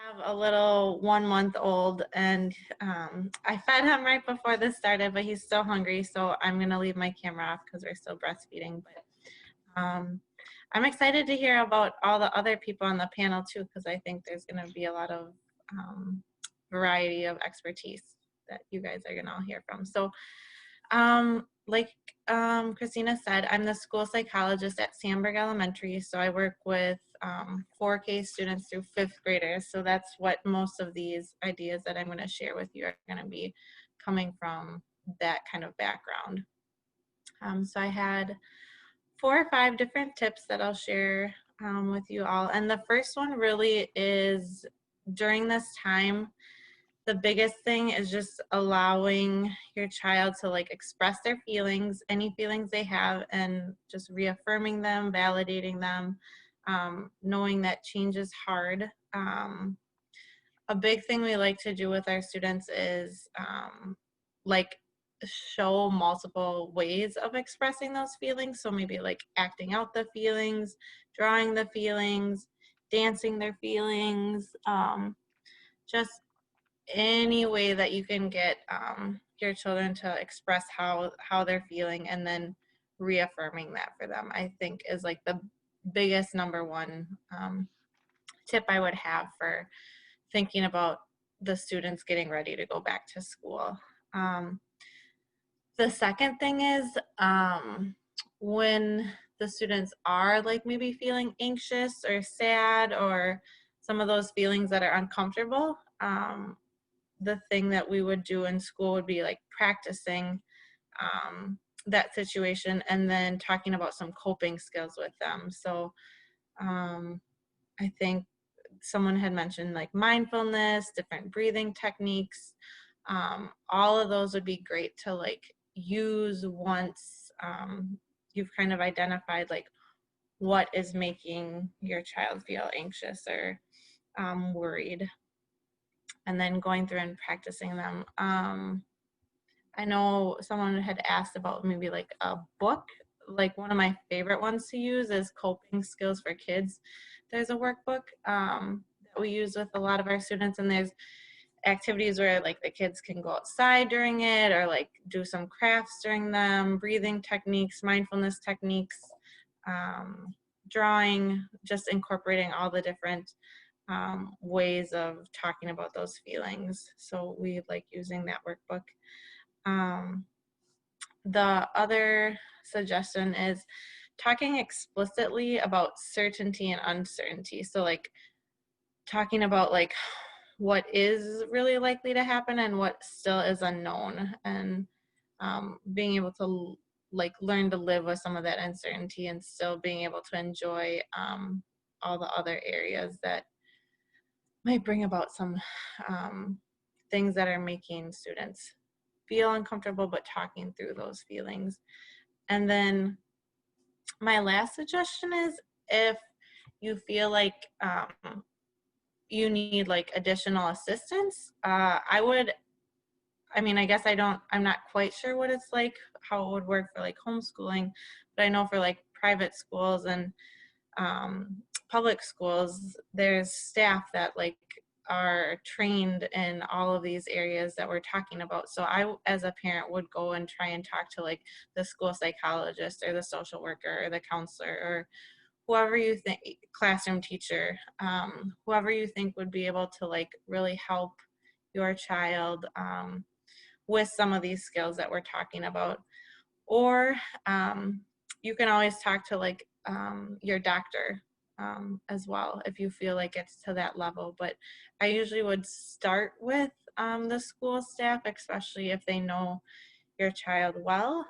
have a little 1 month old, and I fed him right before this started, but he's still hungry, so I'm gonna leave my camera off because we're still breastfeeding. But I'm excited to hear about all the other people on the panel too, because I think there's gonna be a lot of um, variety of expertise that you guys are gonna all hear from. So like Christina said, I'm the school psychologist at Sandburg Elementary, so I work with 4K students through fifth graders. So that's what most of these ideas that I'm going to share with you are going to be coming from that kind of background. So I had 4 or 5 different tips that I'll share with you all. And the first one really is during this time, the biggest thing is just allowing your child to like express their feelings, any feelings they have, and just reaffirming them, validating them, knowing that change is hard. A big thing we like to do with our students is like show multiple ways of expressing those feelings. So maybe like acting out the feelings, drawing the feelings, dancing their feelings, just any way that you can get your children to express how they're feeling, and then reaffirming that for them, I think is like the biggest number one tip I would have for thinking about the students getting ready to go back to school. um, the second thing is when the students are like maybe feeling anxious or sad or some of those feelings that are uncomfortable, the thing that we would do in school would be like practicing that situation and then talking about some coping skills with them. So I think someone had mentioned like mindfulness, different breathing techniques. All of those would be great to like use once you've kind of identified like what is making your child feel anxious or worried, and then going through and practicing them. I know someone had asked about maybe like a book. Like one of my favorite ones to use is Coping Skills for Kids. There's a workbook that we use with a lot of our students, and there's activities where like the kids can go outside during it or like do some crafts during them, breathing techniques, mindfulness techniques, drawing, just incorporating all the different ways of talking about those feelings. So we like using that workbook. Um, the other suggestion is talking explicitly about certainty and uncertainty. So like talking about like what is really likely to happen and what still is unknown, and being able to like learn to live with some of that uncertainty and still being able to enjoy all the other areas that might bring about some things that are making students feel uncomfortable, but talking through those feelings. And then my last suggestion is if you feel like you need like additional assistance, I mean, I guess I'm not quite sure what it's like, how it would work for like homeschooling, but I know for like private schools and public schools, there's staff that like are trained in all of these areas that we're talking about. So I, as a parent, would go and try and talk to like the school psychologist or the social worker or the counselor or whoever you think, classroom teacher, whoever you think would be able to like really help your child with some of these skills that we're talking about. Or you can always talk to like your doctor as well if you feel like it's to that level. But I usually would start with the school staff, especially if they know your child well.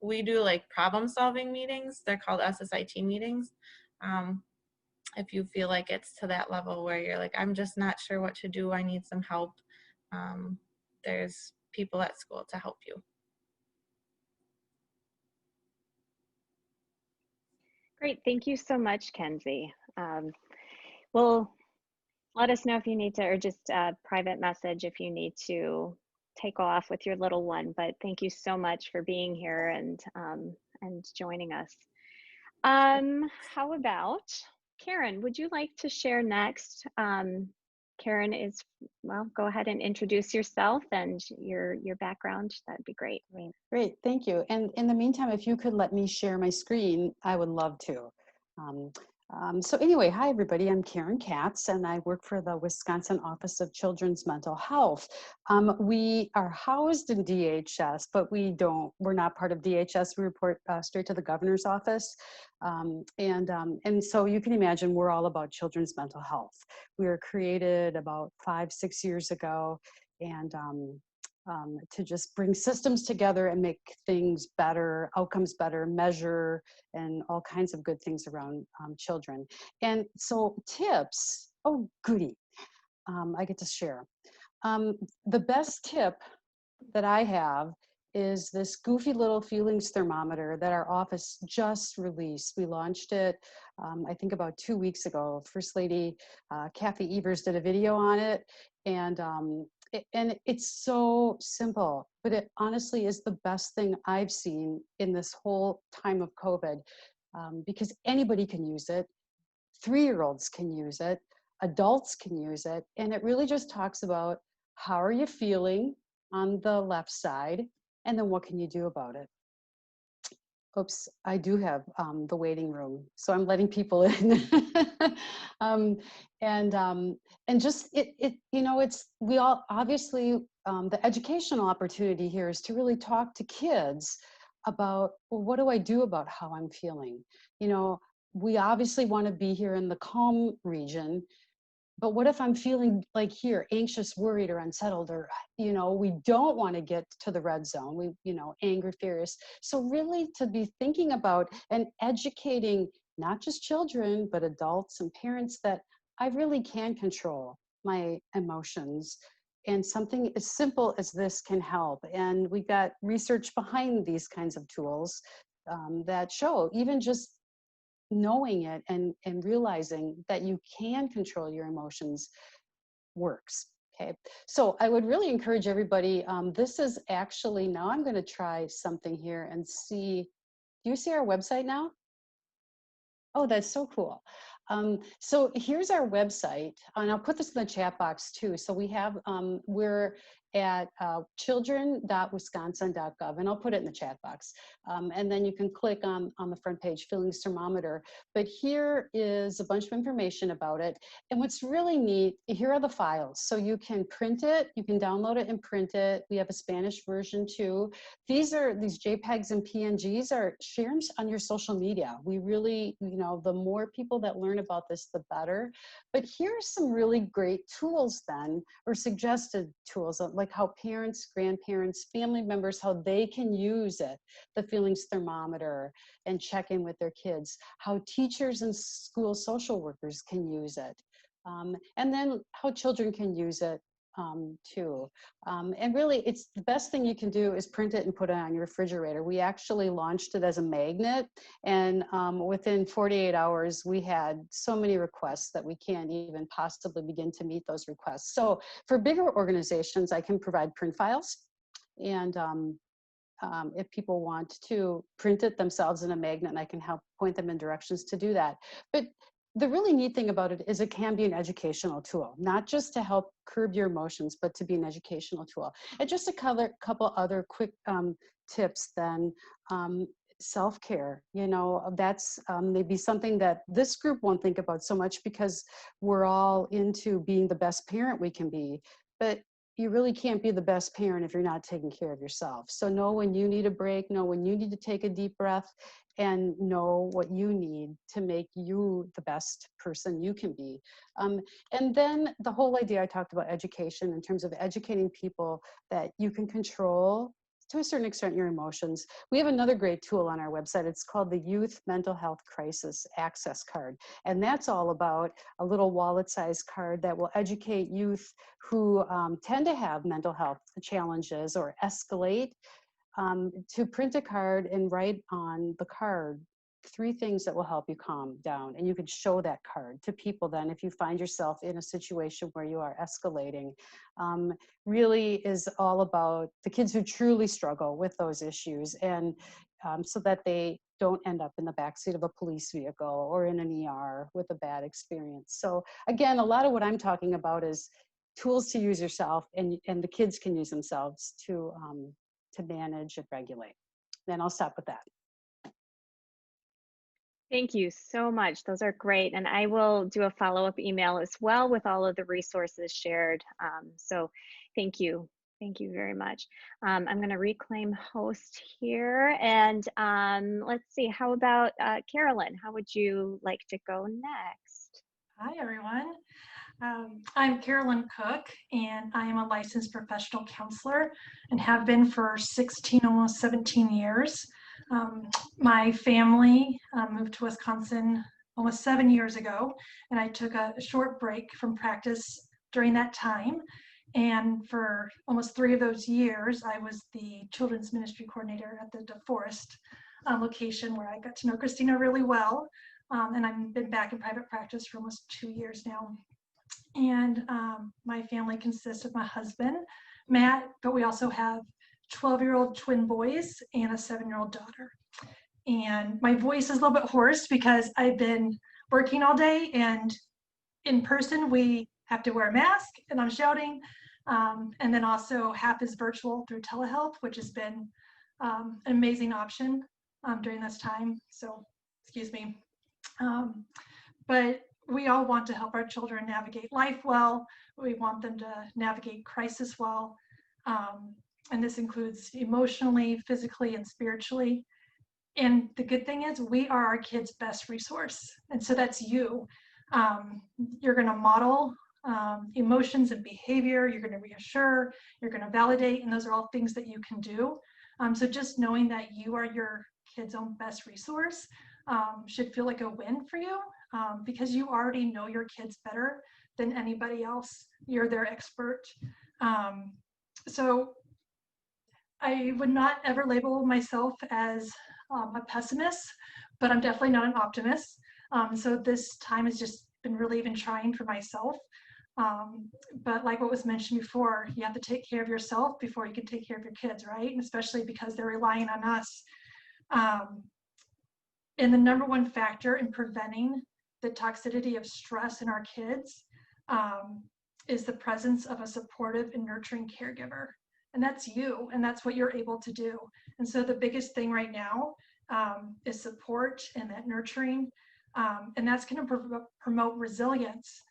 We do like problem solving meetings. They're called SSIT meetings. Um, if you feel like it's to that level where you're like, I'm just not sure what to do, I need some help, there's people at school to help you. Great, thank you so much, Kenzie. Well, let us know if you need to, or just a private message if you need to take off with your little one. But thank you so much for being here and joining us. How about Karen? Would you like to share next? Karen is, well, go ahead and introduce yourself and your background. That'd be great. Great, great, thank you. And in the meantime, if you could let me share my screen, I would love to. Um, so anyway, hi everybody, I'm Karen Katz and I work for the Wisconsin Office of Children's Mental Health. We are housed in DHS, but we're not part of DHS. We report straight to the governor's office. And so you can imagine we're all about children's mental health. We were created about 5-6 years ago, and to just bring systems together and make things better, outcomes better, measure, and all kinds of good things around children. And so tips, oh goody, I get to share. The best tip that I have is this goofy little feelings thermometer that our office just released. We launched it, I think about 2 weeks ago. First Lady Kathy Evers did a video on it, and it's so simple, but it honestly is the best thing I've seen in this whole time of COVID, because anybody can use it. 3-year-olds can use it, adults can use it, and it really just talks about how are you feeling on the left side, and then what can you do about it? Oops, I do have the waiting room, so I'm letting people in. um, and just we all obviously the educational opportunity here is to really talk to kids about, well, what do I do about how I'm feeling? You know, we obviously want to be here in the calm region, but what if I'm feeling like here, anxious, worried, or unsettled, or, we don't want to get to the red zone, angry, furious. So really to be thinking about and educating not just children, but adults and parents that I really can control my emotions. And something as simple as this can help. And we got research behind these kinds of tools that show even just knowing it and realizing that you can control your emotions works. Okay, so I would really encourage everybody. This is actually, now I'm going to try something here and see. Do you see our website now? Oh, that's so cool. So here's our website, and I'll put this in the chat box too. So we have, we're at children.wisconsin.gov, and I'll put it in the chat box. And then you can click on the front page, Feelings Thermometer. But here is a bunch of information about it. And what's really neat, here are the files. So you can print it, you can download it and print it. We have a Spanish version too. These JPEGs and PNGs are shared on your social media. We really, the more people that learn about this, the better. But here's some really great tools then, or suggested tools, like how parents, grandparents, family members, how they can use it, the feelings thermometer, and check in with their kids, how teachers and school social workers can use it, and then how children can use it too. And really, it's the best thing you can do is print it and put it on your refrigerator. We actually launched it as a magnet, and within 48 hours, we had so many requests that we can't even possibly begin to meet those requests. So for bigger organizations, I can provide print files, and if people want to print it themselves in a magnet, and I can help point them in directions to do that. But the really neat thing about it is it can be an educational tool, not just to help curb your emotions, but to be an educational tool. And just a couple other quick tips then. Self-care, that's maybe something that this group won't think about so much because we're all into being the best parent we can be. But you really can't be the best parent if you're not taking care of yourself. So know when you need a break, know when you need to take a deep breath, and know what you need to make you the best person you can be. And then the whole idea I talked about education in terms of educating people that you can control to a certain extent your emotions. We have another great tool on our website. It's called the Youth Mental Health Crisis Access Card. And that's all about a little wallet-sized card that will educate youth who tend to have mental health challenges or escalate, to print a card and write on the card 3 things that will help you calm down. And you could show that card to people then if you find yourself in a situation where you are escalating. Really is all about the kids who truly struggle with those issues, and so that they don't end up in the backseat of a police vehicle or in an ER with a bad experience. So again, a lot of what I'm talking about is tools to use yourself, and the kids can use themselves to manage and regulate. Then I'll stop with that. Thank you so much. Those are great. And I will do a follow-up email as well with all of the resources shared. So thank you. Thank you very much. I'm going to reclaim host here. And let's see, how about Carolyn? How would you like to go next? Hi, everyone. I'm Carolyn Cook, and I am a licensed professional counselor and have been for 16, almost 17 years. My family moved to Wisconsin almost 7 years ago, and I took a short break from practice during that time. And for almost 3 of those years, I was the children's ministry coordinator at the DeForest location, where I got to know Christina really well. And I've been back in private practice for almost 2 years now. And my family consists of my husband, Matt, but we also have 12-year-old twin boys and a 7-year-old daughter. And my voice is a little bit hoarse because I've been working all day, and in person we have to wear a mask and I'm shouting. And then also half is virtual through telehealth, which has been an amazing option during this time. So, excuse me. But we all want to help our children navigate life well. We want them to navigate crisis well. And this includes emotionally, physically, and spiritually. And the good thing is we are our kids' best resource. And so that's you. You're going to model emotions and behavior. You're going to reassure, you're going to validate, and those are all things that you can do. So just knowing that you are your kid's own best resource should feel like a win for you, because you already know your kids better than anybody else. You're their expert. So I would not ever label myself as a pessimist, but I'm definitely not an optimist. So this time has just been really even trying for myself. But like what was mentioned before, you have to take care of yourself before you can take care of your kids, right? And especially because they're relying on us. And the number one factor in preventing the toxicity of stress in our kids is the presence of a supportive and nurturing caregiver. And that's you, and that's what you're able to do. And so the biggest thing right now is support and that nurturing. And that's going to promote resilience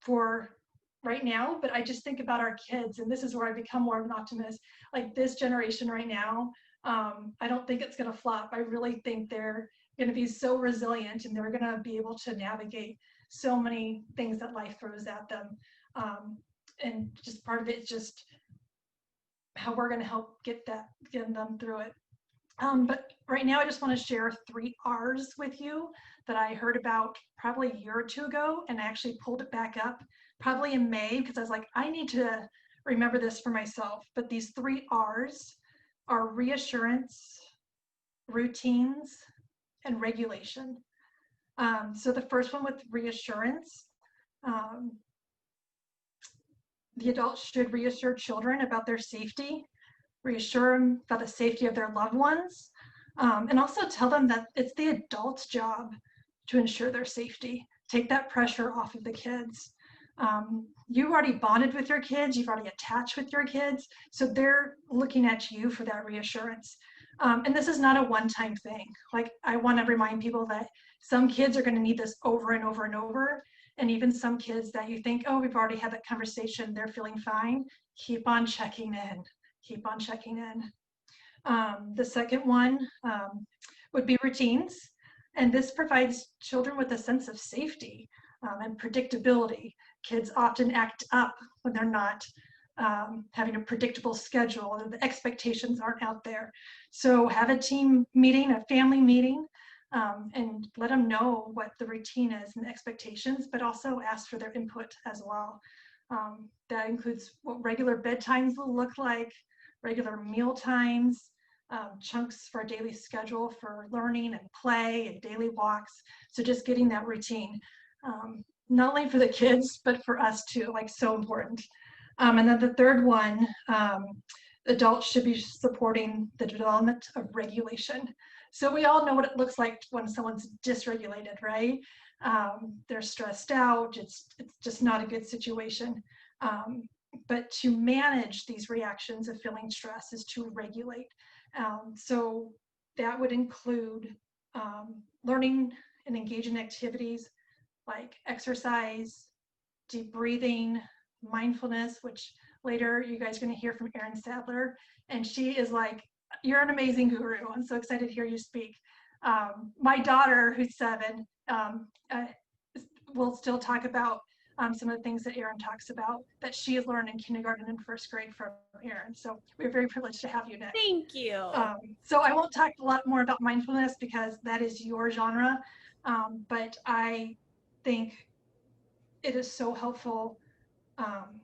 for right now. But I just think about our kids, and this is where I become more of an optimist. Like this generation right now, I don't think it's going to flop. I really think they're going to be so resilient, and they're going to be able to navigate so many things that life throws at them. And just part of it is just how we're going to help get them through it. But right now, I just want to share 3 R's with you that I heard about probably a year or 2 ago, and I actually pulled it back up probably in May, because I was like, I need to remember this for myself. But these 3 R's are reassurance, routines, and regulation. So the first one with reassurance, the adults should reassure children about their safety, reassure them about the safety of their loved ones, and also tell them that it's the adult's job to ensure their safety. Take that pressure off of the kids. You've already bonded with your kids, you've already attached with your kids, so they're looking at you for that reassurance. And this is not a one-time thing. Like, I want to remind people that some kids are going to need this over and over and over. And even some kids that you think, oh, we've already had that conversation, they're feeling fine. Keep on checking in. Keep on checking in. The second one would be routines. And this provides children with a sense of safety and predictability. Kids often act up when they're not having a predictable schedule, or the expectations aren't out there. So have a team meeting, a family meeting, and let them know what the routine is and the expectations, but also ask for their input as well. That includes what regular bedtimes will look like, regular meal times, chunks for a daily schedule for learning and play and daily walks. So just getting that routine, not only for the kids, but for us too, like so important. And then the third one, adults should be supporting the development of regulation. So we all know what it looks like when someone's dysregulated, right? They're stressed out. It's just not a good situation. But to manage these reactions of feeling stress is to regulate. So that would include learning and engaging in activities like exercise, deep breathing, mindfulness, which later you guys are going to hear from Erin Sadler. And she is like, you're an amazing guru. I'm so excited to hear you speak. My daughter, who's 7, will still talk about some of the things that Erin talks about that she has learned in kindergarten and first grade from Erin. So we're very privileged to have you next. Thank you. So I won't talk a lot more about mindfulness because that is your genre, but I think it is so helpful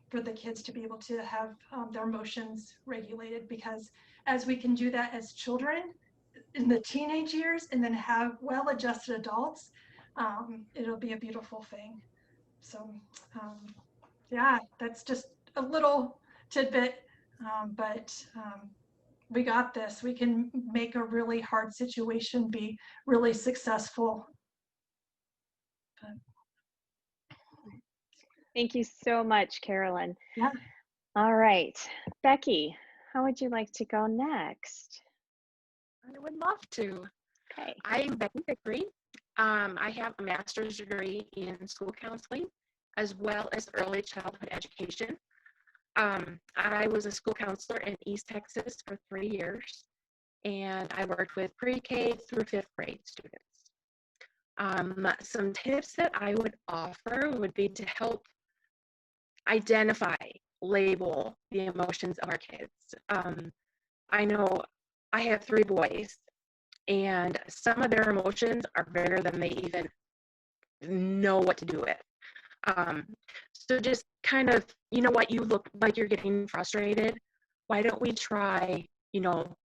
for the kids to be able to have their emotions regulated, because as we can do that as children in the teenage years and then have well-adjusted adults, it'll be a beautiful thing. So yeah, that's just a little tidbit, but we got this. We can make a really hard situation be really successful. Thank you so much, Carolyn. Yeah. All right, Becky, how would you like to go next? I would love to. Okay. I'm Becky Pickering. I have a master's degree in school counseling as well as early childhood education. I was a school counselor in East Texas for 3 years, and I worked with pre-K through 5th grade students. Some tips that I would offer would be to help identify, label the emotions of our kids. I know I have 3 boys, and some of their emotions are bigger than they even know what to do with. So just kind of, you know what, you look like you're getting frustrated. Why don't we try,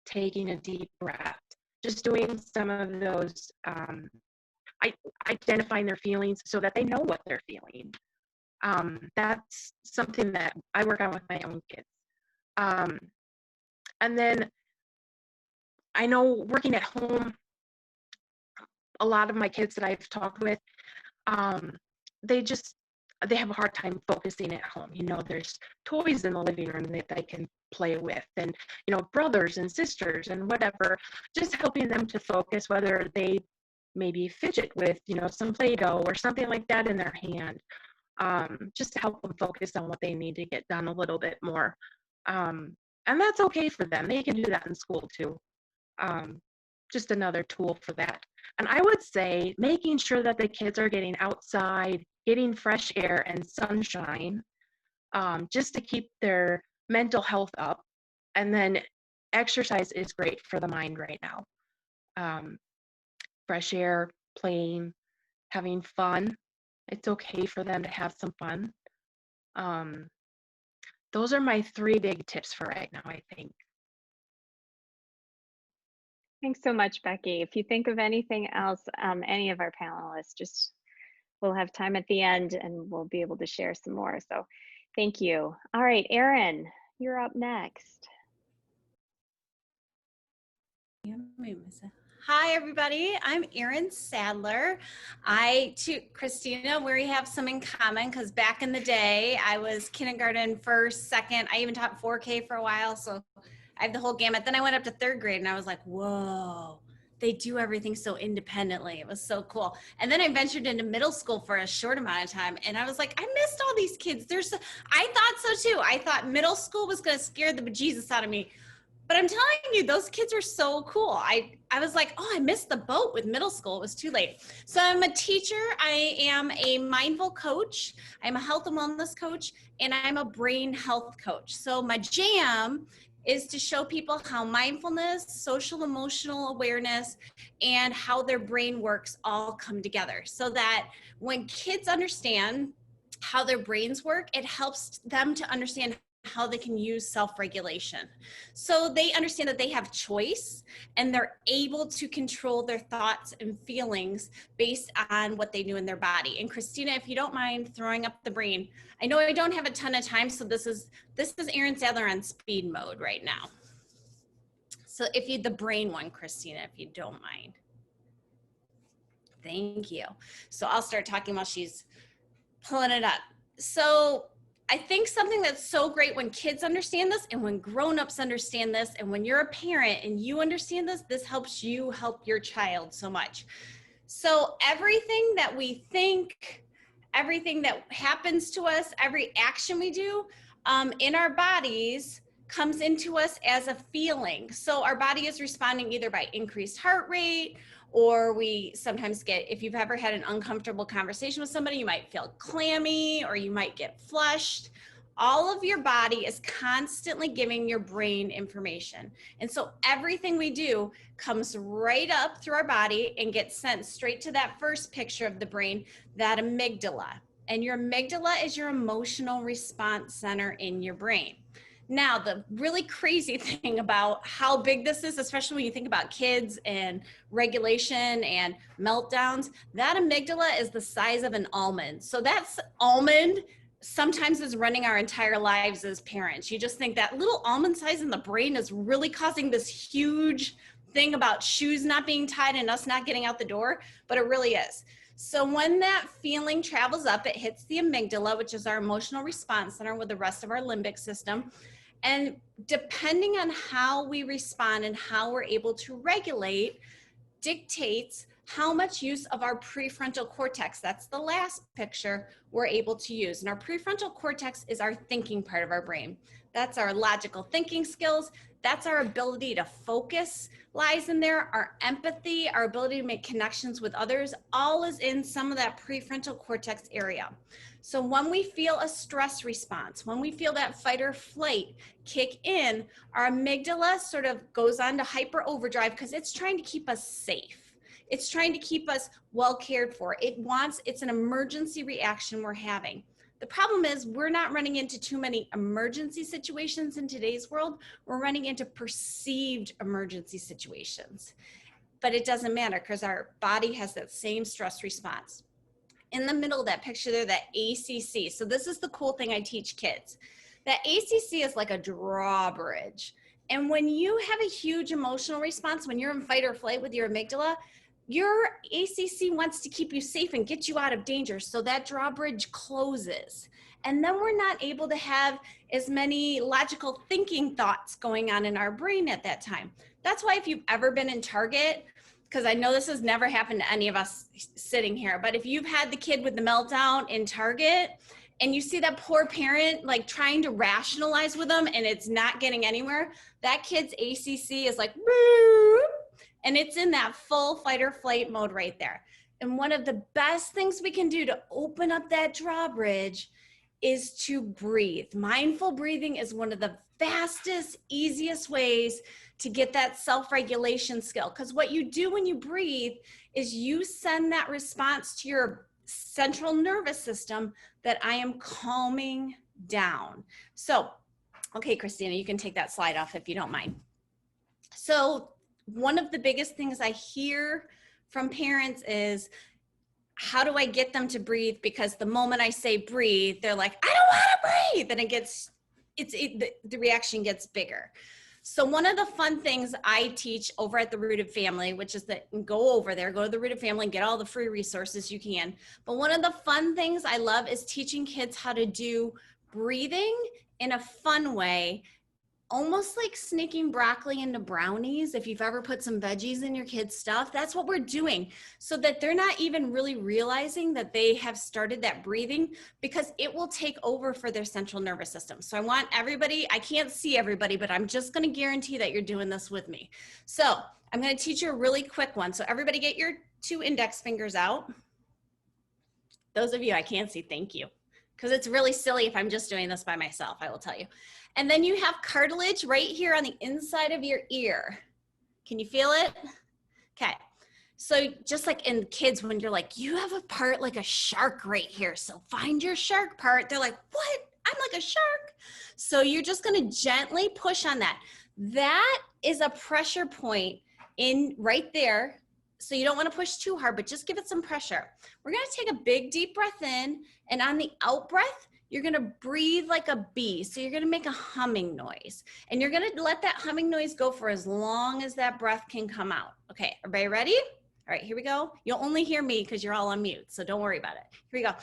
taking a deep breath, just doing some of those, identifying their feelings so that they know what they're feeling. That's something that I work on with my own kids. And then I know working at home, a lot of my kids that I've talked with, they have a hard time focusing at home. There's toys in the living room that they can play with, and, brothers and sisters and whatever, just helping them to focus, whether they maybe fidget with, some Play-Doh or something like that in their hand, just to help them focus on what they need to get done a little bit more. And that's okay for them. They can do that in school too. Just another tool for that. And I would say making sure that the kids are getting outside, getting fresh air and sunshine, just to keep their mental health up. And then exercise is great for the mind right now. Fresh air, playing, having fun. It's okay for them to have some fun. Those are my 3 big tips for right now, I think. Thanks so much, Becky. If you think of anything else, any of our panelists, we'll have time at the end and we'll be able to share some more. So thank you. All right, Erin, you're up next. Hi, everybody. I'm Erin Sadler. I, too, Christina, we have some in common because back in the day, I was kindergarten, first, second. I even taught 4K for a while, so I have the whole gamut. Then I went up to 3rd grade, and I was like, whoa, they do everything so independently. It was so cool. And then I ventured into middle school for a short amount of time, and I was like, I missed all these kids. I thought so, too. I thought middle school was going to scare the bejesus out of me. But I'm telling you, those kids are so cool. I was like, oh, I missed the boat with middle school. It was too late. So I'm a teacher. I am a mindful coach. I'm a health and wellness coach, and I'm a brain health coach. So my jam is to show people how mindfulness, social emotional awareness, and how their brain works all come together, so that when kids understand how their brains work, it helps them to understand how they can use self-regulation. So they understand that they have choice and they're able to control their thoughts and feelings based on what they do in their body. And Christina, if you don't mind throwing up the brain, I know I don't have a ton of time, so this is Erin Sadler on speed mode right now. So if you, the brain one, Christina, if you don't mind. Thank you. So I'll start talking while she's pulling it up. So I think something that's so great when kids understand this and when grown-ups understand this and when you're a parent and you understand this, this helps you help your child so much. So everything that we think, everything that happens to us, every action we do in our bodies comes into us as a feeling. So our body is responding either by increased heart rate, or we sometimes get, if you've ever had an uncomfortable conversation with somebody, you might feel clammy or you might get flushed. All of your body is constantly giving your brain information. And so everything we do comes right up through our body and gets sent straight to that first picture of the brain, that amygdala. And your amygdala is your emotional response center in your brain. Now, the really crazy thing about how big this is, especially when you think about kids and regulation and meltdowns, that amygdala is the size of an almond. So that's almond sometimes is running our entire lives as parents. You just think that little almond size in the brain is really causing this huge thing about shoes not being tied and us not getting out the door, but it really is. So when that feeling travels up, it hits the amygdala, which is our emotional response center with the rest of our limbic system. And depending on how we respond and how we're able to regulate dictates how much use of our prefrontal cortex, that's the last picture, we're able to use. And our prefrontal cortex is our thinking part of our brain. That's our logical thinking skills. That's our ability to focus lies in there. Our empathy, our ability to make connections with others, all is in some of that prefrontal cortex area. So when we feel a stress response, when we feel that fight or flight kick in, our amygdala sort of goes on to hyper overdrive because it's trying to keep us safe. It's trying to keep us well cared for. It's an emergency reaction we're having. The problem is we're not running into too many emergency situations in today's world. We're running into perceived emergency situations. But it doesn't matter because our body has that same stress response. In the middle of that picture there, that ACC. So this is the cool thing I teach kids. That ACC is like a drawbridge. And when you have a huge emotional response, when you're in fight or flight with your amygdala, your ACC wants to keep you safe and get you out of danger. So that drawbridge closes. And then we're not able to have as many logical thinking thoughts going on in our brain at that time. That's why if you've ever been in Target, because I know this has never happened to any of us sitting here, but if you've had the kid with the meltdown in Target and you see that poor parent like trying to rationalize with them and it's not getting anywhere, that kid's ACC is like, boop, and it's in that full fight or flight mode right there. And one of the best things we can do to open up that drawbridge is to breathe. Mindful breathing is one of the fastest, easiest ways to get that self-regulation skill. Because what you do when you breathe is you send that response to your central nervous system that I am calming down. So, okay, Christina, you can take that slide off if you don't mind. So one of the biggest things I hear from parents is, how do I get them to breathe? Because the moment I say breathe, they're like, I don't want to breathe. And the reaction gets bigger. So one of the fun things I teach over at the Rooted Family, which is that go to the Rooted Family and get all the free resources you can. But one of the fun things I love is teaching kids how to do breathing in a fun way, almost like sneaking broccoli into brownies. If you've ever put some veggies in your kids' stuff, that's what we're doing, so that they're not even really realizing that they have started that breathing, because it will take over for their central nervous system. So I want everybody, I can't see everybody, but I'm just going to guarantee that you're doing this with me. So I'm going to teach you a really quick one. So everybody get your 2 index fingers out. Those of you I can't see, thank you. Because it's really silly if I'm just doing this by myself, I will tell you. And then you have cartilage right here on the inside of your ear. Can you feel it? Okay. So just like in kids, when you're like, you have a part like a shark right here. So find your shark part. They're like, what? I'm like a shark. So you're just going to gently push on that. That is a pressure point in right there. So you don't want to push too hard, but just give it some pressure. We're going to take a big deep breath in, and on the out breath, you're going to breathe like a bee. So you're going to make a humming noise, and you're going to let that humming noise go for as long as that breath can come out. Okay, everybody ready? All right, here we go. You'll only hear me because you're all on mute, so don't worry about it. Here we go.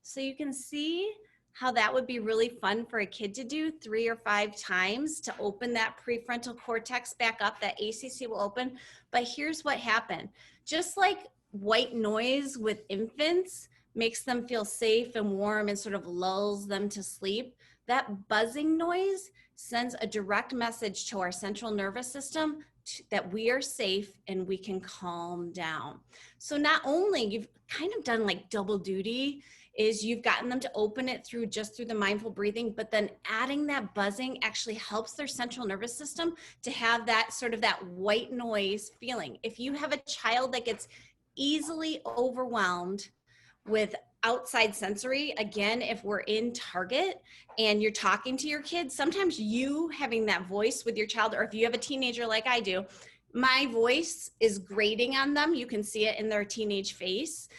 So you can see how that would be really fun for a kid to do 3 or 5 times to open that prefrontal cortex back up. That ACC will open. But here's what happened. Just like white noise with infants makes them feel safe and warm and sort of lulls them to sleep, that buzzing noise sends a direct message to our central nervous system that we are safe and we can calm down. So not only you've kind of done like double duty, is you've gotten them to open it through the mindful breathing, but then adding that buzzing actually helps their central nervous system to have that sort of that white noise feeling. If you have a child that gets easily overwhelmed with outside sensory, again, if we're in Target and you're talking to your kids, sometimes you having that voice with your child, or if you have a teenager like I do, my voice is grating on them. You can see it in their teenage face.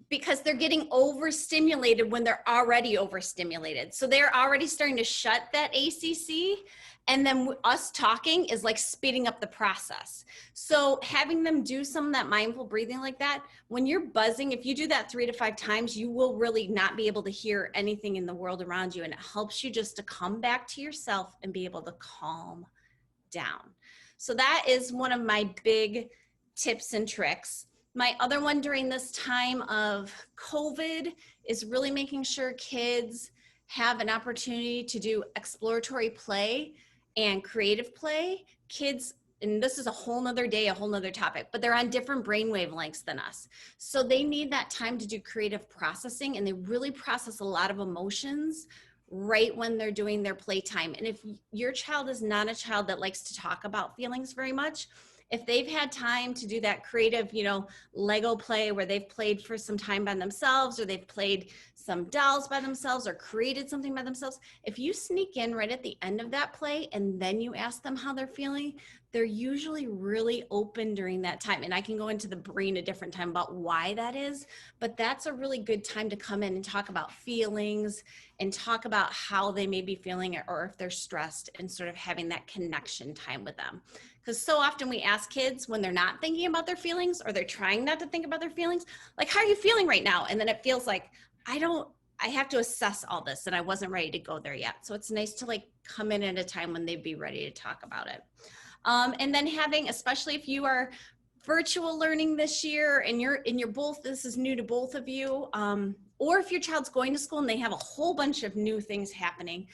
Because they're getting overstimulated when they're already overstimulated. So they're already starting to shut that ACC, and then us talking is like speeding up the process. So having them do some of that mindful breathing like that, when you're buzzing, if you do that 3 to 5 times, you will really not be able to hear anything in the world around you. And it helps you just to come back to yourself and be able to calm down. So that is one of my big tips and tricks. My other one during this time of COVID is really making sure kids have an opportunity to do exploratory play and creative play. Kids, and this is a whole nother day, a whole nother topic, but they're on different brain wavelengths than us. So they need that time to do creative processing, and they really process a lot of emotions right when they're doing their playtime. And if your child is not a child that likes to talk about feelings very much, if they've had time to do that creative, Lego play where they've played for some time by themselves, or they've played some dolls by themselves, or created something by themselves, if you sneak in right at the end of that play and then you ask them how they're feeling, they're usually really open during that time. And I can go into the brain a different time about why that is, but that's a really good time to come in and talk about feelings and talk about how they may be feeling, or if they're stressed, and sort of having that connection time with them. Because so often we ask kids when they're not thinking about their feelings, or they're trying not to think about their feelings, like, how are you feeling right now? And then it feels like, I have to assess all this and I wasn't ready to go there yet. So it's nice to like come in at a time when they'd be ready to talk about it. And then having, especially if you are virtual learning this year and you're both, this is new to both of you, or if your child's going to school and they have a whole bunch of new things happening,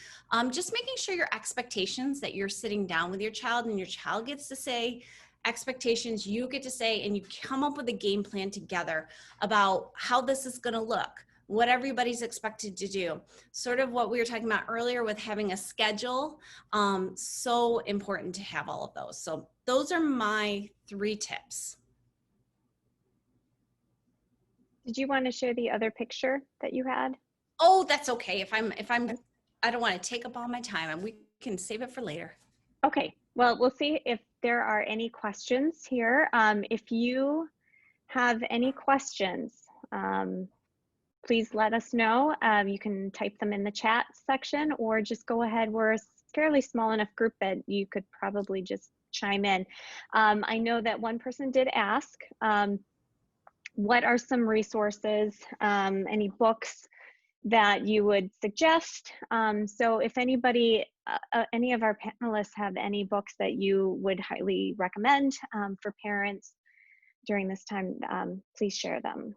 just making sure your expectations, that you're sitting down with your child and your child gets to say expectations, you get to say, and you come up with a game plan together about how this is going to look, what everybody's expected to do. Sort of what we were talking about earlier with having a schedule. So important to have all of those. So those are my 3 tips. Did you want to share the other picture that you had? Oh, that's okay. I don't want to take up all my time, and we can save it for later. Okay, well, we'll see if there are any questions here. If you have any questions, please let us know. You can type them in the chat section, or just go ahead. We're a fairly small enough group that you could probably just chime in. I know that one person did ask, what are some resources, any books that you would suggest? So if anybody, any of our panelists have any books that you would highly recommend for parents during this time, please share them.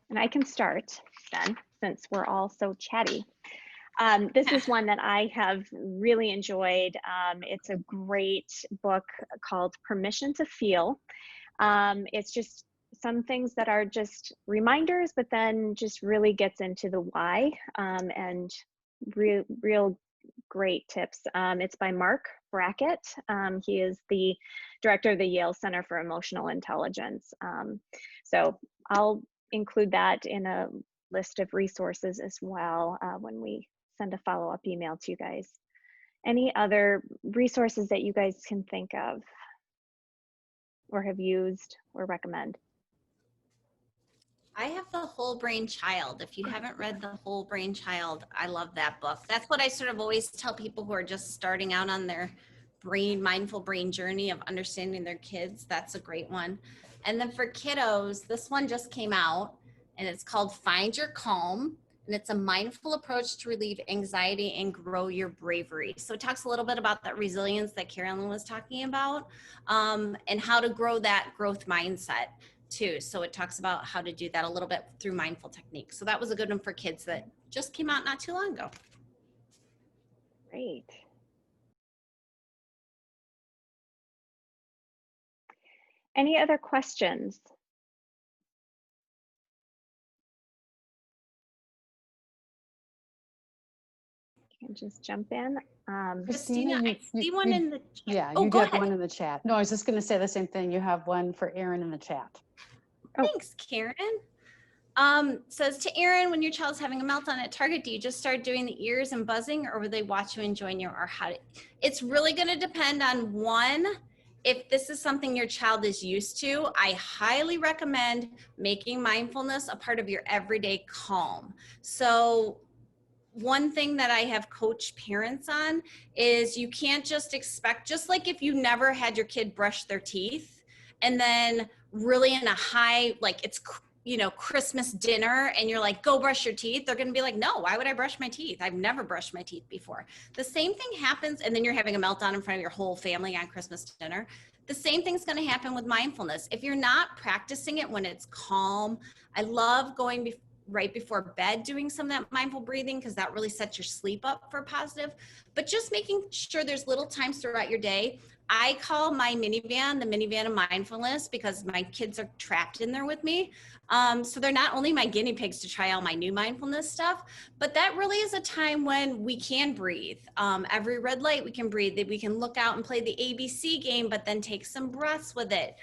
And I can start then, since we're all so chatty. This is one that I have really enjoyed. It's a great book called Permission to Feel. It's just some things that are just reminders, but then just really gets into the why, and real great tips. It's by Mark Brackett. He is the director of the Yale Center for Emotional Intelligence. So I'll include that in a list of resources as well when we send a follow-up email to you guys. Any other resources that you guys can think of or have used or recommend? I have The Whole Brain Child. If you haven't read The Whole Brain Child, I love that book. That's what I sort of always tell people who are just starting out on their mindful brain journey of understanding their kids. That's a great one. And then for kiddos, this one just came out and it's called Find Your Calm. And it's a mindful approach to relieve anxiety and grow your bravery. So it talks a little bit about that resilience that Carolyn was talking about, and how to grow that growth mindset too. So it talks about how to do that a little bit through mindful techniques. So that was a good one for kids that just came out not too long ago. Great. Any other questions? You can just jump in. Christina, I see one you- in the chat. Yeah, Oh, you go got ahead. one in the chat. No, I was just going to say the same thing. You have one for Erin in the chat. Oh. Thanks, Karen. Says to Erin, when your child's having a meltdown at Target, do you just start doing the ears and buzzing, or will they watch you and join you, or how? It's really going to depend on one. If this is something your child is used to, I highly recommend making mindfulness a part of your everyday calm. So one thing that I have coached parents on is you can't just expect, just like if you never had your kid brush their teeth and then really in a high, like it's, you know, Christmas dinner and you're like, go brush your teeth. They're going to be like, no, why would I brush my teeth? I've never brushed my teeth before. The same thing happens. And then you're having a meltdown in front of your whole family on Christmas dinner. The same thing's going to happen with mindfulness. If you're not practicing it when it's calm, I love going right before bed doing some of that mindful breathing because that really sets your sleep up for positive. But just making sure there's little times throughout your day. I call my minivan the minivan of mindfulness because my kids are trapped in there with me. So they're not only my guinea pigs to try all my new mindfulness stuff, but that really is a time when we can breathe. Every red light we can breathe, that we can look out and play the ABC game, but then take some breaths with it.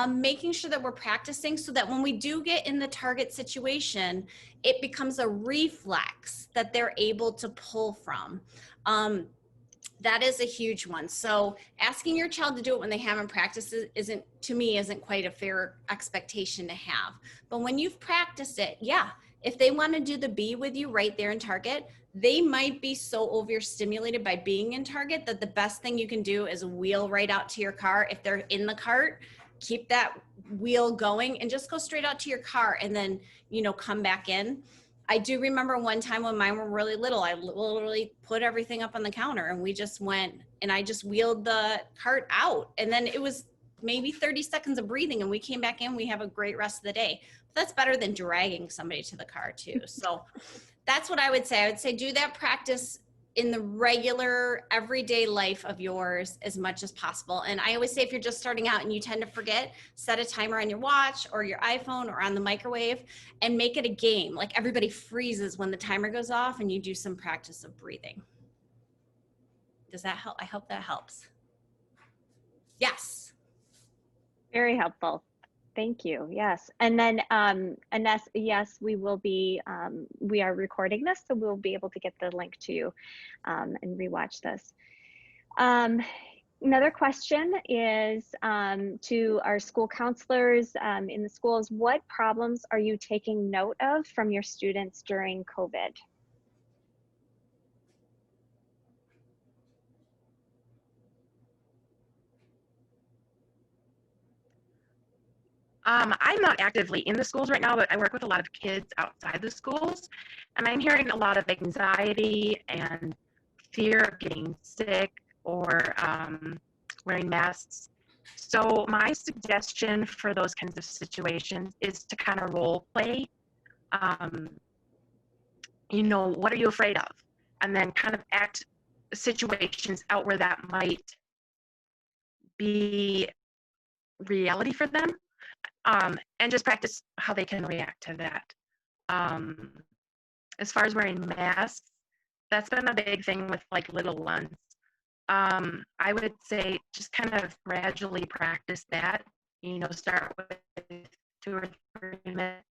Making sure that we're practicing so that when we do get in the target situation, it becomes a reflex that they're able to pull from. That is a huge one. So asking your child to do it when they haven't practiced isn't, to me, isn't quite a fair expectation to have. But when you've practiced it, yeah, if they want to do the bee with you right there in Target, they might be so overstimulated by being in Target that the best thing you can do is wheel right out to your car. If they're in the cart, keep that wheel going and just go straight out to your car and then, you know, come back in. I do remember one time when mine were really little, I literally put everything up on the counter and we just went and I just wheeled the cart out. And then it was maybe 30 seconds of breathing and we came back in, we have a great rest of the day. But that's better than dragging somebody to the car too. So that's what I would say. I would say do that practice in the regular everyday life of yours as much as possible. And I always say, if you're just starting out and you tend to forget, set a timer on your watch or your iPhone or on the microwave and make it a game. Like everybody freezes when the timer goes off and you do some practice of breathing. Does that help? I hope that helps. Yes. Very helpful. Thank you. Yes. And then, Ines, yes, we will be, we are recording this, so we'll be able to get the link to you and rewatch this. Another question is to our school counselors in the schools, what problems are you taking note of from your students during COVID? I'm not actively in the schools right now, but I work with a lot of kids outside the schools, and I'm hearing a lot of anxiety and fear of getting sick or wearing masks. So my suggestion for those kinds of situations is to kind of role play. You know, what are you afraid of? And then kind of act situations out where that might be reality for them. And just practice how they can react to that. As far as wearing masks, that's been a big thing with like little ones. I would say just kind of gradually practice that, you know, start with 2 or 3 minutes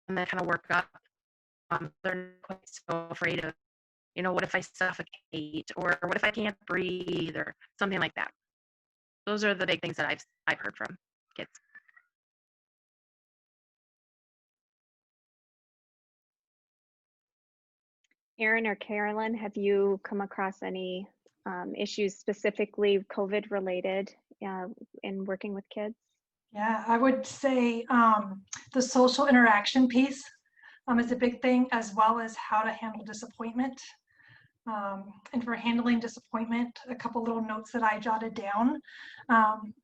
and then kind of work up. They're not quite so afraid of, what if I suffocate, or what if I can't breathe, or something like that. Those are the big things that I've heard from kids. Erin or Carolyn, have you come across any issues specifically COVID related in working with kids? Yeah, I would say the social interaction piece is a big thing, as well as how to handle disappointment. And for handling disappointment, a couple little notes that I jotted down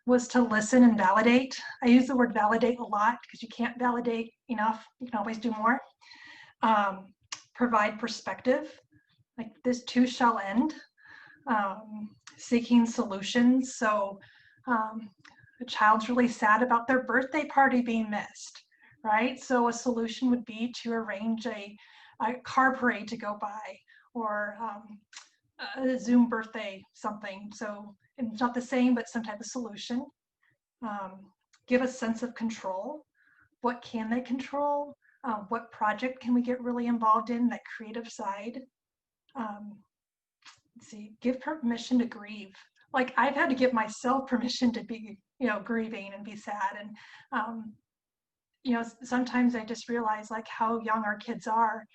was to listen and validate. I use the word validate a lot because you can't validate enough. You can always do more. Provide perspective, like this too shall end. Seeking solutions. So a child's really sad about their birthday party being missed, right? So a solution would be to arrange a car parade to go by, or a Zoom birthday something. So it's not the same, but some type of solution. Give a sense of control. What can they control? What project can we get really involved in, that creative side? Let's see, give permission to grieve. Like I've had to give myself permission to be, grieving and be sad. And, sometimes I just realize like how young our kids are.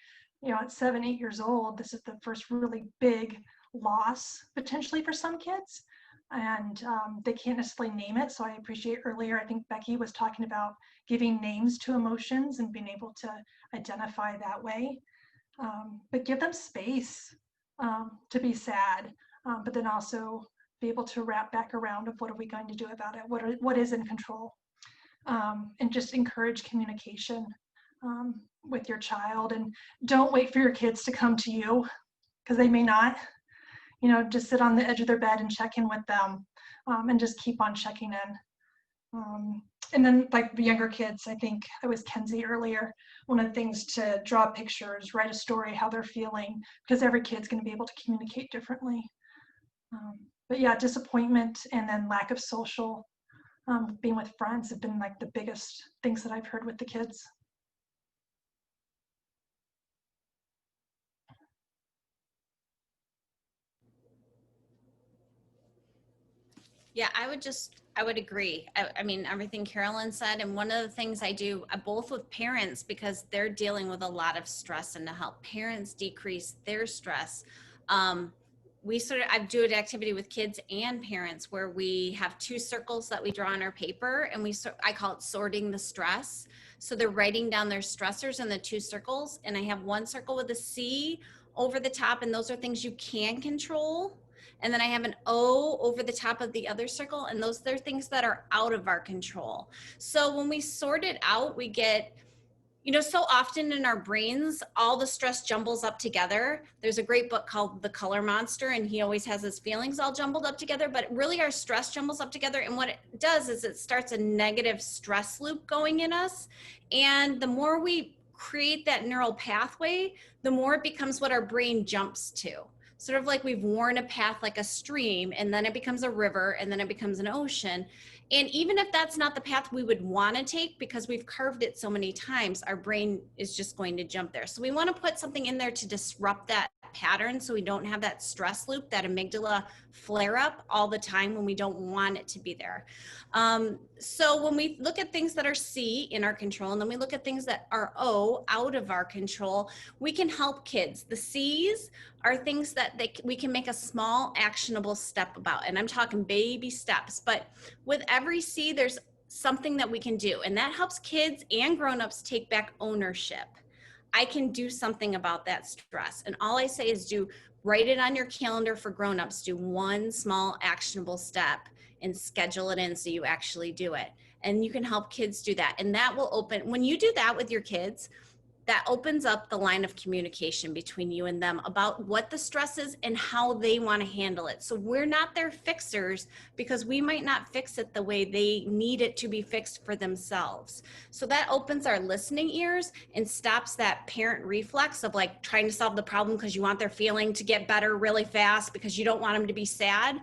At 7, 8 years old, this is the first really big loss potentially for some kids. And they can't necessarily name it. So I appreciate earlier, I think Becky was talking about giving names to emotions and being able to identify that way. But give them space to be sad, but then also be able to wrap back around of what are we going to do about it? What is in control? And just encourage communication with your child, and don't wait for your kids to come to you, because they may not. Just sit on the edge of their bed and check in with them, and just keep on checking in. And then like the younger kids, I think it was Kenzie earlier, one of the things to draw pictures, write a story, how they're feeling, because every kid's going to be able to communicate differently. But yeah, disappointment and then lack of social, being with friends have been like the biggest things that I've heard with the kids. Yeah, I would agree. I mean, everything Carolyn said. And one of the things I do both with parents, because they're dealing with a lot of stress, and to help parents decrease their stress. I do an activity with kids and parents where we have 2 circles that we draw on our paper, and I call it sorting the stress. So they're writing down their stressors in the 2 circles. And I have 1 circle with a C over the top, and those are things you can control. And then I have an O over the top of the other circle, and those are things that are out of our control. So when we sort it out, we get, so often in our brains, all the stress jumbles up together. There's a great book called The Color Monster, and he always has his feelings all jumbled up together, but really our stress jumbles up together. And what it does is it starts a negative stress loop going in us. And the more we create that neural pathway, the more it becomes what our brain jumps to. Sort of like we've worn a path like a stream, and then it becomes a river, and then it becomes an ocean. And even if that's not the path we would want to take, because we've carved it so many times, our brain is just going to jump there. So we want to put something in there to disrupt that pattern, so we don't have that stress loop, that amygdala flare up all the time when we don't want it to be there. So when we look at things that are C, in our control, and then we look at things that are O, out of our control, we can help kids. The C's are things that we can make a small actionable step about. And I'm talking baby steps, but with every C, there's something that we can do. And that helps kids and grownups take back ownership. I can do something about that stress. And all I say is write it on your calendar for grownups. Do 1 small actionable step and schedule it in so you actually do it. And you can help kids do that. And that will open, when you do that with your kids, that opens up the line of communication between you and them about what the stress is and how they want to handle it. So we're not their fixers, because we might not fix it the way they need it to be fixed for themselves. So that opens our listening ears and stops that parent reflex of like trying to solve the problem because you want their feeling to get better really fast because you don't want them to be sad.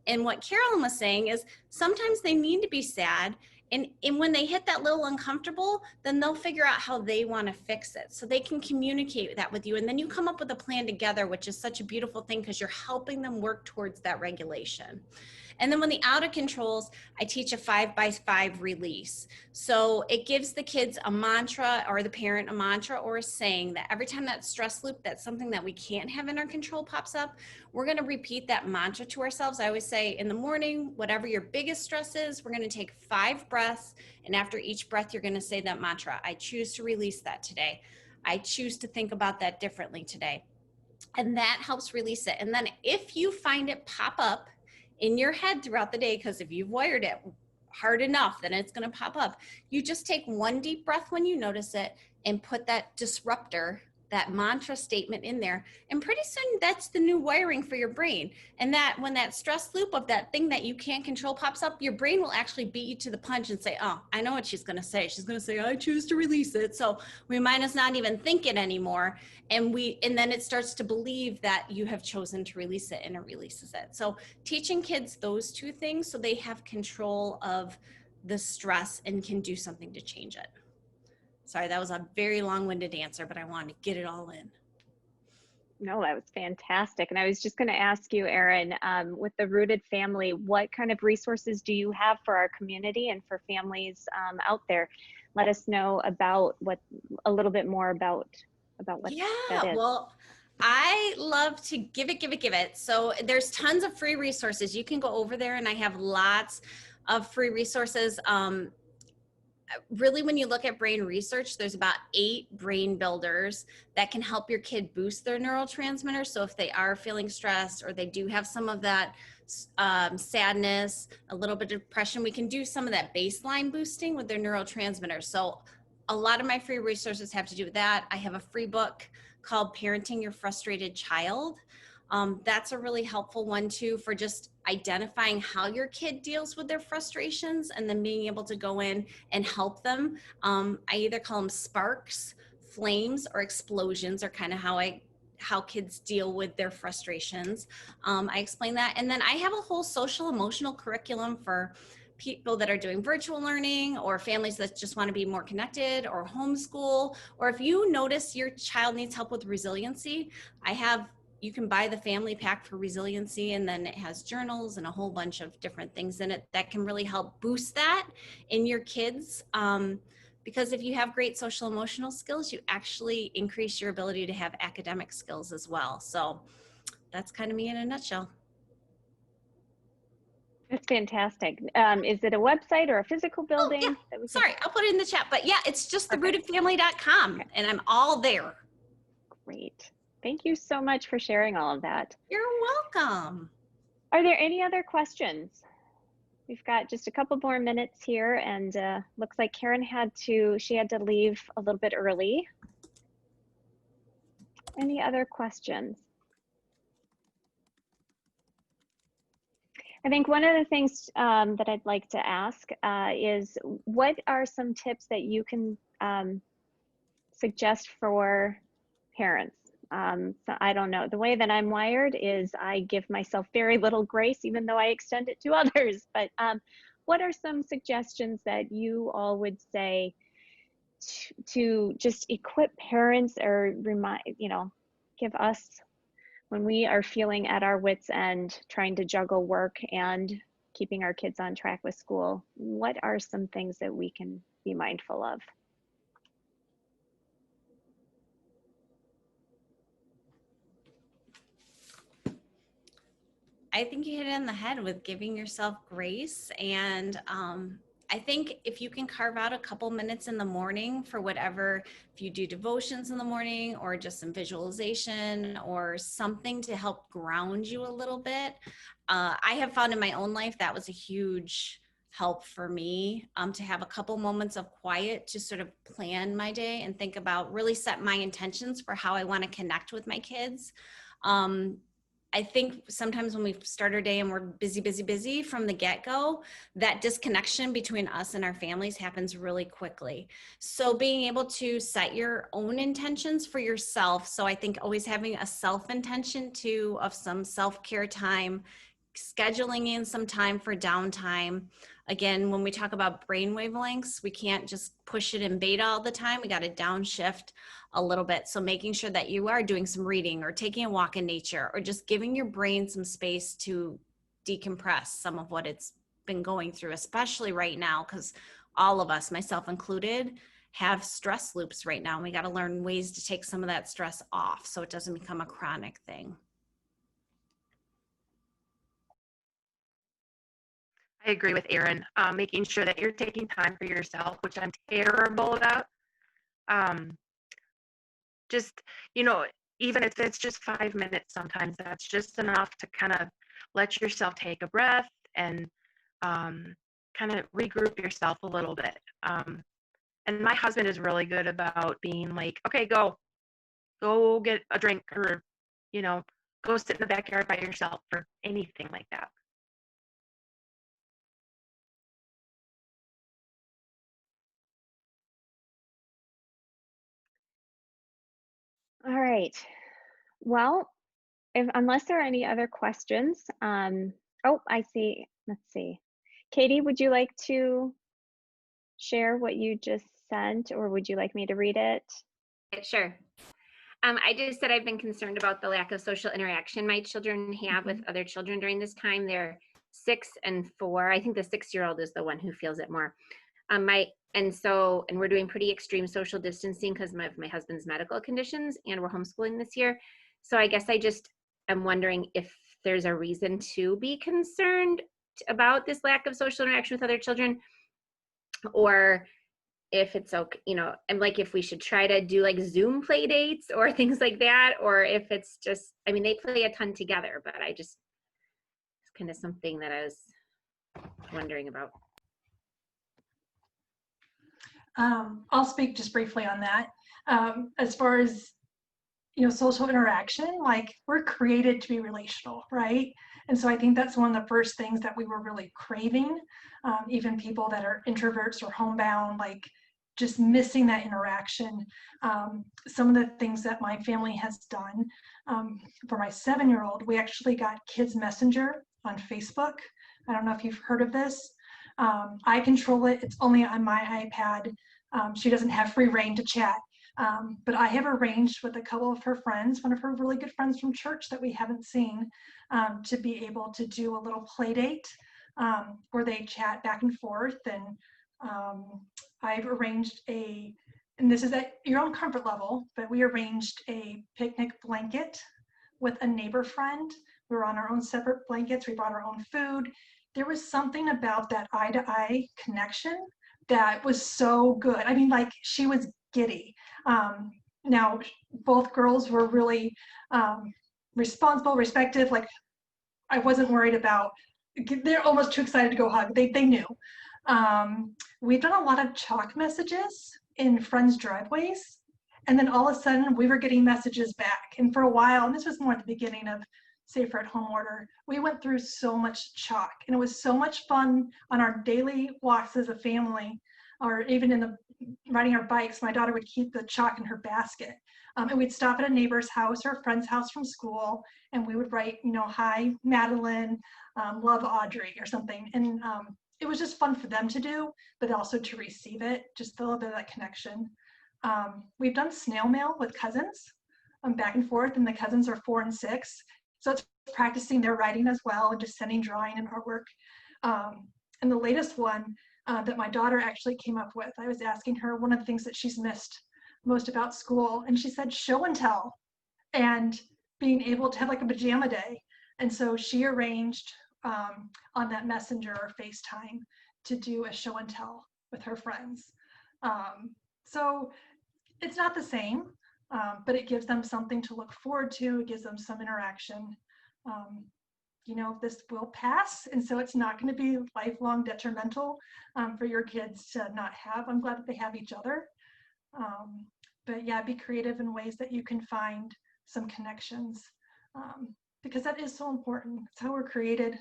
And what Carolyn was saying is sometimes they need to be sad, And when they hit that little uncomfortable, then they'll figure out how they want to fix it. So they can communicate that with you. And then you come up with a plan together, which is such a beautiful thing because you're helping them work towards that regulation. And then when the out of controls, I teach a 5x5 release. So it gives the kids a mantra, or the parent a mantra or a saying, that every time that stress loop, that's something that we can't have in our control, pops up, we're going to repeat that mantra to ourselves. I always say in the morning, whatever your biggest stress is, we're going to take 5 breaths. And after each breath, you're going to say that mantra. I choose to release that today. I choose to think about that differently today. And that helps release it. And then if you find it pop up in your head throughout the day, because if you've wired it hard enough, then it's going to pop up. You just take one deep breath when you notice it and put that disruptor, that mantra statement in there. And pretty soon that's the new wiring for your brain. And that when that stress loop of that thing that you can't control pops up, your brain will actually beat you to the punch and say, oh, I know what she's going to say. She's going to say, I choose to release it. So we might as not even think it anymore. And then it starts to believe that you have chosen to release it, and it releases it. So teaching kids those 2 things so they have control of the stress and can do something to change it. Sorry, that was a very long-winded answer, but I wanted to get it all in. No, that was fantastic. And I was just going to ask you, Erin, with the Rooted Family, what kind of resources do you have for our community and for families out there? Let us know about a little bit more about what that is. Well, I love to give it. So there's tons of free resources. You can go over there, and I have lots of free resources. Really, when you look at brain research, there's about 8 brain builders that can help your kid boost their neurotransmitters. So if they are feeling stressed, or they do have some of that sadness, a little bit of depression, we can do some of that baseline boosting with their neurotransmitters. So a lot of my free resources have to do with that. I have a free book called Parenting Your Frustrated Child. That's a really helpful one too, for just identifying how your kid deals with their frustrations, and then being able to go in and help them. I either call them sparks, flames, or explosions, are kind of how kids deal with their frustrations. I explain that. And then I have a whole social emotional curriculum for people that are doing virtual learning, or families that just want to be more connected, or homeschool, or if you notice your child needs help with resiliency, you can buy the family pack for resiliency, and then it has journals and a whole bunch of different things in it that can really help boost that in your kids. Because if you have great social emotional skills, you actually increase your ability to have academic skills as well. So that's kind of me in a nutshell. That's fantastic. Is it a website or a physical building? Oh, yeah. Sorry, I'll put it in the chat. But yeah, it's just therootedfamily.com, and I'm all there. Great. Thank you so much for sharing all of that. You're welcome. Are there any other questions? We've got just a couple more minutes here, and looks like Karen had to leave a little bit early. Any other questions? I think one of the things that I'd like to ask is, what are some tips that you can suggest for parents? So I don't know, the way that I'm wired is I give myself very little grace, even though I extend it to others. But what are some suggestions that you all would say to just equip parents, or give us, when we are feeling at our wits' end, trying to juggle work and keeping our kids on track with school? What are some things that we can be mindful of? I think you hit it on the head with giving yourself grace. And I think if you can carve out a couple minutes in the morning for whatever, if you do devotions in the morning, or just some visualization or something to help ground you a little bit. I have found in my own life that was a huge help for me, to have a couple moments of quiet to sort of plan my day and think about, really set my intentions for how I want to connect with my kids. I think sometimes when we start our day and we're busy from the get-go, that disconnection between us and our families happens really quickly. So being able to set your own intentions for yourself. So I think always having a self-intention too, of some self-care time, scheduling in some time for downtime. Again, when we talk about brain wavelengths, we can't just push it in beta all the time. We got to downshift a little bit. So making sure that you are doing some reading or taking a walk in nature or just giving your brain some space to decompress some of what it's been going through, especially right now, because all of us, myself included, have stress loops right now. We got to learn ways to take some of that stress off so it doesn't become a chronic thing. I agree with Erin. Making sure that you're taking time for yourself, which I'm terrible about. Just, you know, even if it's just 5 minutes, sometimes that's just enough to kind of let yourself take a breath and kind of regroup yourself a little bit. And my husband is really good about being like, okay, go get a drink, or, you know, go sit in the backyard by yourself, or anything like that. All right. Well, unless there are any other questions, oh, I see. Let's see. Katie, would you like to share what you just sent, or would you like me to read it? Sure. I just said I've been concerned about the lack of social interaction my children have with other children during this time. They're 6 and 4. I think the 6-year-old is the one who feels it more. And we're doing pretty extreme social distancing because of my husband's medical conditions, and we're homeschooling this year. So I guess I just am wondering if there's a reason to be concerned about this lack of social interaction with other children, or if it's okay, you know, and like if we should try to do like Zoom play dates or things like that, or if it's just, I mean, they play a ton together, but it's kind of something that I was wondering about. I'll speak just briefly on that. As far as, you know, social interaction, like we're created to be relational, right? And so I think that's one of the first things that we were really craving. Even people that are introverts or homebound, like just missing that interaction. Some of the things that my family has done, for my 7-year-old, we actually got Kids Messenger on Facebook. I don't know if you've heard of this. I control it. It's only on my iPad. She doesn't have free reign to chat. But I have arranged with a couple of her friends, one of her really good friends from church that we haven't seen, to be able to do a little play date where they chat back and forth. And I've arranged and this is at your own comfort level, but we arranged a picnic blanket with a neighbor friend. We were on our own separate blankets. We brought our own food. There was something about that eye-to-eye connection that was so good. I mean, like, she was giddy. Now, both girls were really responsible, respected. Like, I wasn't worried about, they're almost too excited to go hug. They knew. We've done a lot of chalk messages in friends' driveways. And then all of a sudden, we were getting messages back. And for a while, and this was more at the beginning of Safer at Home order, we went through so much chalk. And it was so much fun on our daily walks as a family, or even in the riding our bikes. My daughter would keep the chalk in her basket. And we'd stop at a neighbor's house or a friend's house from school, and we would write, you know, hi, Madeline, love Audrey, or something. And it was just fun for them to do, but also to receive it, just a little bit of that connection. We've done snail mail with cousins, back and forth, and the cousins are 4 and 6. So it's practicing their writing as well, and just sending drawing and artwork. And the latest one that my daughter actually came up with, I was asking her one of the things that she's missed most about school, and she said show and tell, and being able to have like a pajama day. And so she arranged on that Messenger or FaceTime to do a show and tell with her friends. So it's not the same, but it gives them something to look forward to. It gives them some interaction. You know, this will pass, and so it's not going to be lifelong detrimental for your kids to not have. I'm glad that they have each other. But yeah, be creative in ways that you can find some connections, because that is so important. It's how we're created.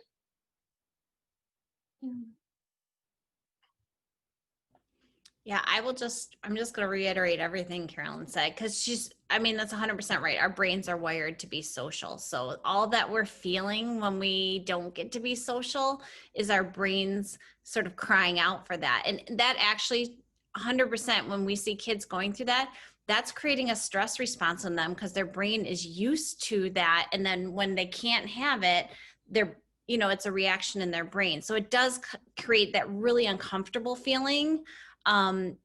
Yeah, I'm just going to reiterate everything Carolyn said, because that's 100% right. Our brains are wired to be social. So all that we're feeling when we don't get to be social is our brains sort of crying out for that. And that actually 100%, when we see kids going through that, that's creating a stress response in them because their brain is used to that. And then when they can't have it, it's a reaction in their brain. So it does create that really uncomfortable feeling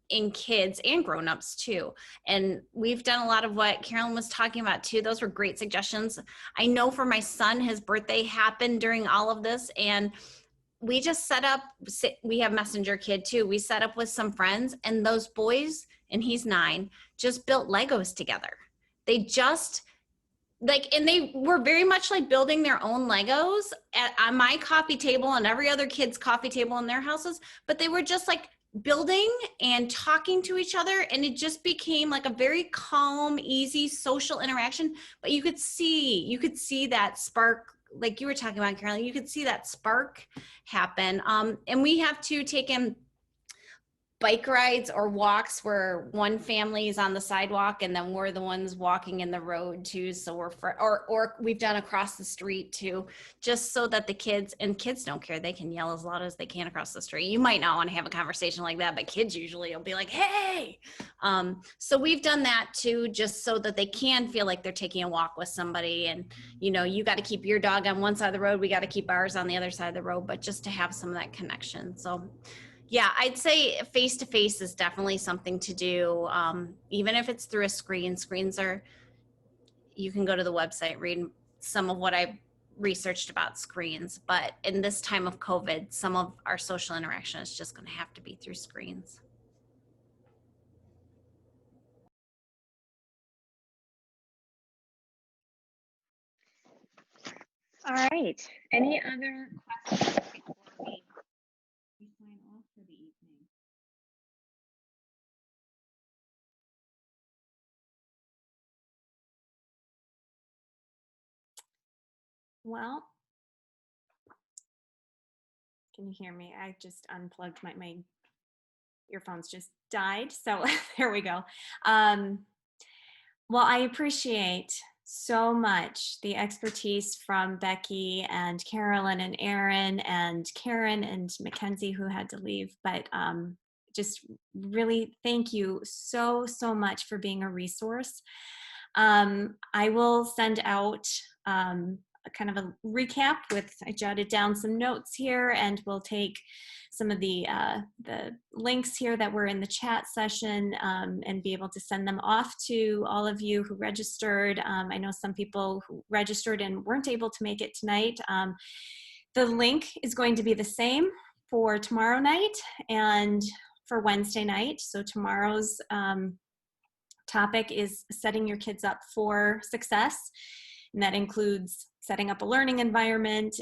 in kids and grownups too. And we've done a lot of what Carolyn was talking about too. Those were great suggestions. I know for my son, his birthday happened during all of this, and we just set up, we have Messenger Kid too. We set up with some friends, and those boys, and he's 9, just built Legos together. They just and they were very much like building their own Legos on my coffee table and every other kid's coffee table in their houses, but they were just like building and talking to each other, and it just became like a very calm, easy social interaction. But you could see that spark, like you were talking about, Carolyn. You could see that spark happen. And we have to take in bike rides or walks where one family is on the sidewalk and then we're the ones walking in the road too. So or we've done across the street too, just so that the kids don't care. They can yell as loud as they can across the street. You might not want to have a conversation like that, but kids usually will be like, hey. So we've done that too, just so that they can feel like they're taking a walk with somebody. And, you got to keep your dog on one side of the road. We got to keep ours on the other side of the road, but just to have some of that connection. So yeah, I'd say face-to-face is definitely something to do, even if it's through a screen. You can go to the website, read some of what I researched about screens. But in this time of COVID, some of our social interaction is just going to have to be through screens. All right. Any other questions before we sign off for the evening? Well, can you hear me? I just unplugged my earphones just died. So there we go. Well, I appreciate so much the expertise from Becky and Carolyn and Erin and Karen and Mackenzie, who had to leave, but just really thank you so much for being a resource. I will send out a kind of a recap I jotted down some notes here, and we'll take some of the links here that were in the chat session and be able to send them off to all of you who registered. I know some people who registered and weren't able to make it tonight. The link is going to be the same for tomorrow night and for Wednesday night. So tomorrow's topic is setting your kids up for success. And that includes setting up a learning environment,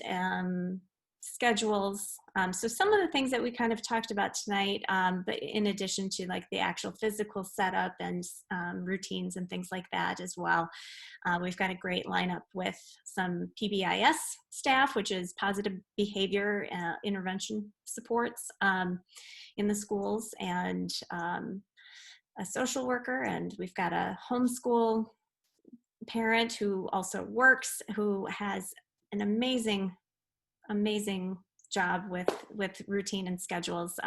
schedules. So some of the things that we kind of talked about tonight, but in addition to like the actual physical setup and routines and things like that as well. We've got a great lineup with some PBIS staff, which is positive behavior intervention supports in the schools, and a social worker, and we've got a homeschool parent who also works, who has an amazing job with routine and schedules,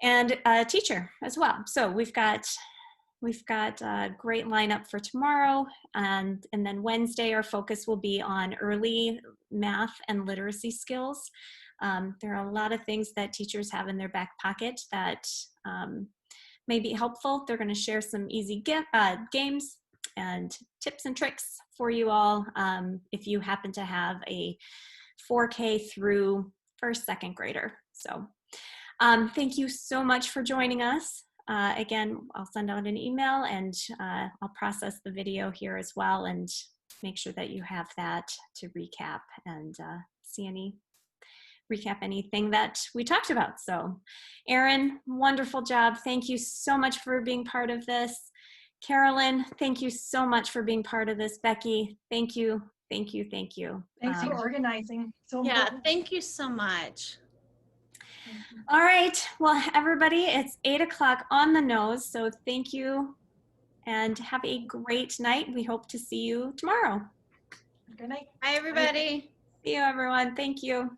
and a teacher as well. So we've got a great lineup for tomorrow, and then Wednesday our focus will be on early math and literacy skills. There are a lot of things that teachers have in their back pocket that may be helpful. They're going to share some easy games and tips and tricks for you all if you happen to have a 4K through first, second grader. So thank you so much for joining us. Again, I'll send out an email, and I'll process the video here as well and make sure that you have that to recap and recap anything that we talked about. So Erin, wonderful job. Thank you so much for being part of this. Carolyn, thank you so much for being part of this. Becky, thank you. Thanks for organizing. So yeah, important. thank you so much. All right. Well, everybody, it's 8 o'clock on the nose. So thank you and have a great night. We hope to see you tomorrow. Good night. Bye, everybody. See you, everyone. Thank you.